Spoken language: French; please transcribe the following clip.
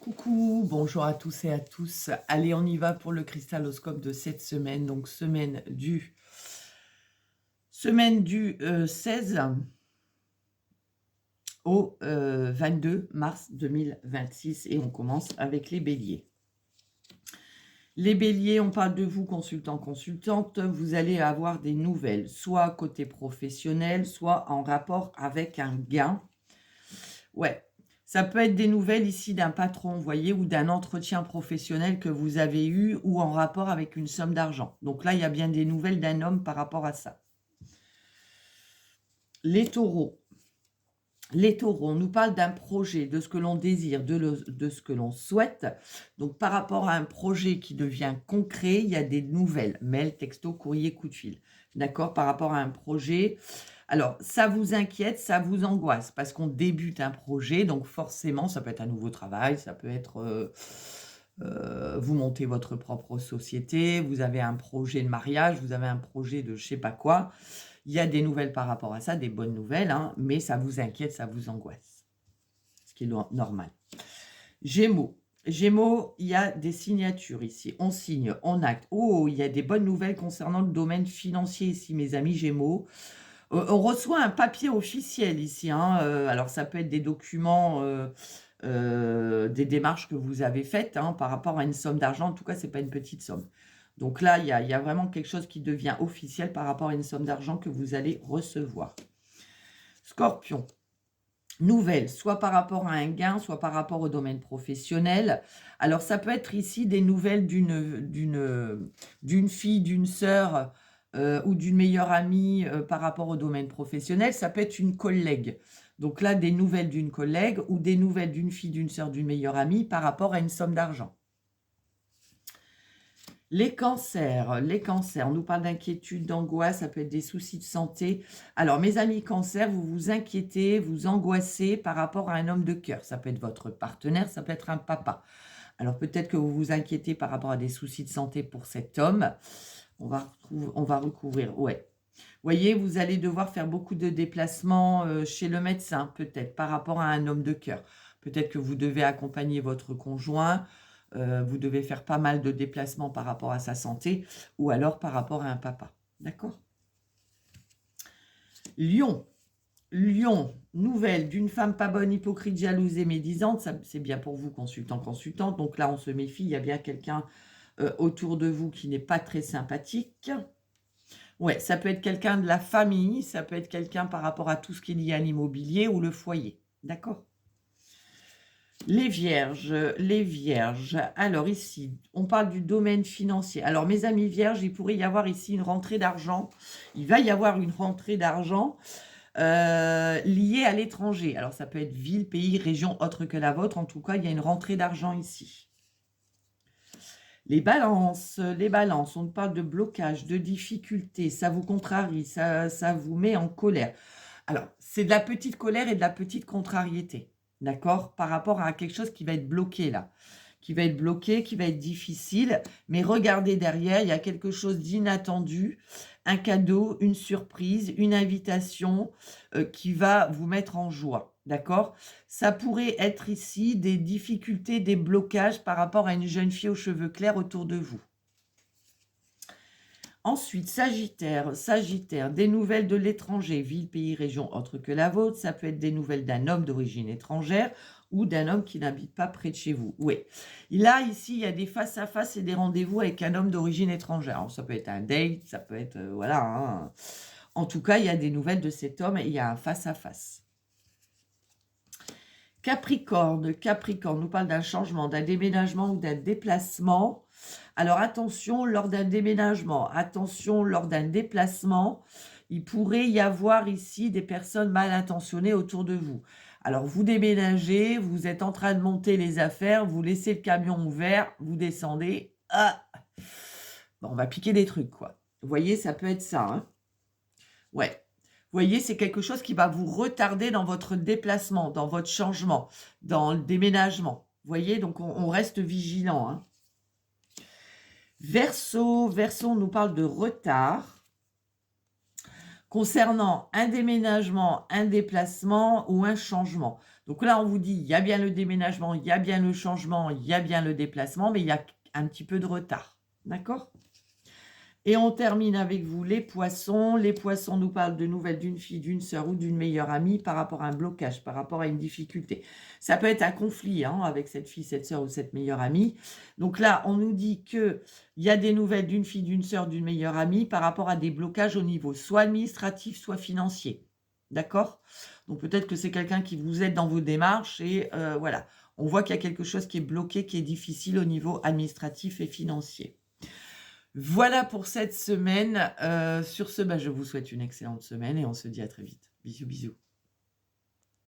Coucou, bonjour à tous et à tous. Allez, on y va pour le cristaloscope de cette semaine. Donc, semaine du 16 au 22 mars 2026. Et on commence avec les béliers. Les béliers, on parle de vous, consultant, consultante. Vous allez avoir des nouvelles, soit côté professionnel, soit en rapport avec un gain. Ouais. Ça peut être des nouvelles ici d'un patron, vous voyez, ou d'un entretien professionnel que vous avez eu ou en rapport avec une somme d'argent. Donc là, il y a bien des nouvelles d'un homme par rapport à ça. Les taureaux. Les taureaux, on nous parle d'un projet, de ce que l'on désire, de ce que l'on souhaite. Donc par rapport à un projet qui devient concret, il y a des nouvelles. Mail, texto, courrier, coup de fil. D'accord? Par rapport à un projet. Alors, ça vous inquiète, ça vous angoisse, parce qu'on débute un projet, donc forcément, ça peut être un nouveau travail, ça peut être vous montez votre propre société, vous avez un projet de mariage, vous avez un projet de je sais pas quoi. Il y a des nouvelles par rapport à ça, des bonnes nouvelles, hein, mais ça vous inquiète, ça vous angoisse, ce qui est normal. Gémeaux. Gémeaux, il y a des signatures ici. On signe, on acte. Oh, il y a des bonnes nouvelles concernant le domaine financier ici, mes amis Gémeaux. On reçoit un papier officiel ici, hein, alors ça peut être des documents, des démarches que vous avez faites, hein, par rapport à une somme d'argent. En tout cas, c'est pas une petite somme. Donc là, il y a vraiment quelque chose qui devient officiel par rapport à une somme d'argent que vous allez recevoir. Scorpion. Nouvelles, soit par rapport à un gain, soit par rapport au domaine professionnel. Alors, ça peut être ici des nouvelles d'une fille, d'une sœur ou d'une meilleure amie par rapport au domaine professionnel. Ça peut être une collègue. Donc là, des nouvelles d'une collègue ou des nouvelles d'une fille, d'une sœur, d'une meilleure amie par rapport à une somme d'argent. Les cancers, on nous parle d'inquiétude, d'angoisse, ça peut être des soucis de santé. Alors, mes amis cancers, vous vous inquiétez, vous angoissez par rapport à un homme de cœur. Ça peut être votre partenaire, ça peut être un papa. Alors, peut-être que vous vous inquiétez par rapport à des soucis de santé pour cet homme. On va recouvrir, ouais. Vous voyez, vous allez devoir faire beaucoup de déplacements chez le médecin, peut-être, par rapport à un homme de cœur. Peut-être que vous devez accompagner votre conjoint, vous devez faire pas mal de déplacements par rapport à sa santé, ou alors par rapport à un papa. D'accord? Lion. Lion, nouvelle d'une femme pas bonne, hypocrite, jalouse et médisante. C'est bien pour vous, consultant, consultante. Donc là, on se méfie, il y a bien quelqu'un autour de vous qui n'est pas très sympathique. Ouais, ça peut être quelqu'un de la famille, ça peut être quelqu'un par rapport à tout ce qui est lié à l'immobilier ou le foyer. D'accord? Les vierges, les vierges. Alors ici, on parle du domaine financier. Alors mes amis vierges, il pourrait y avoir ici une rentrée d'argent. Il va y avoir une rentrée d'argent liée à l'étranger. Alors ça peut être ville, pays, région autre que la vôtre. En tout cas, il y a une rentrée d'argent ici. Les balances, on parle de blocage, de difficulté, ça vous contrarie, ça vous met en colère. Alors, c'est de la petite colère et de la petite contrariété, d'accord? Par rapport à quelque chose qui va être bloqué là, qui va être bloqué, qui va être difficile, mais regardez derrière, il y a quelque chose d'inattendu, un cadeau, une surprise, une invitation qui va vous mettre en joie. D'accord? Ça pourrait être ici des difficultés, des blocages par rapport à une jeune fille aux cheveux clairs autour de vous. Ensuite, Sagittaire, des nouvelles de l'étranger, ville, pays, région autre que la vôtre. Ça peut être des nouvelles d'un homme d'origine étrangère ou d'un homme qui n'habite pas près de chez vous. Oui. Là, ici, il y a des face-à-face et des rendez-vous avec un homme d'origine étrangère. Alors, ça peut être un date, ça peut être... voilà. Hein. En tout cas, il y a des nouvelles de cet homme et il y a un face-à-face. Capricorne, nous parle d'un changement, d'un déménagement ou d'un déplacement. Alors attention, lors d'un déménagement, attention, lors d'un déplacement, il pourrait y avoir ici des personnes mal intentionnées autour de vous. Alors vous déménagez, vous êtes en train de monter les affaires, vous laissez le camion ouvert, vous descendez, bon, on va piquer des trucs, quoi. Vous voyez, ça peut être ça, hein. Ouais. Vous voyez, c'est quelque chose qui va vous retarder dans votre déplacement, dans votre changement, dans le déménagement. Vous voyez, donc on reste vigilant, hein. Verseau, on nous parle de retard. concernant un déménagement, un déplacement ou un changement. Donc là, on vous dit, il y a bien le déménagement, il y a bien le changement, il y a bien le déplacement, mais il y a un petit peu de retard. D'accord ? Et on termine avec vous, les poissons. Les poissons nous parlent de nouvelles d'une fille, d'une sœur ou d'une meilleure amie par rapport à un blocage, par rapport à une difficulté. Ça peut être un conflit avec cette fille, cette sœur ou cette meilleure amie. Donc là, on nous dit qu'il y a des nouvelles d'une fille, d'une sœur, d'une meilleure amie par rapport à des blocages au niveau soit administratif, soit financier. D'accord ? Donc peut-être que c'est quelqu'un qui vous aide dans vos démarches et voilà. On voit qu'il y a quelque chose qui est bloqué, qui est difficile au niveau administratif et financier. Voilà pour cette semaine. Sur ce, je vous souhaite une excellente semaine et on se dit à très vite. Bisous, bisous.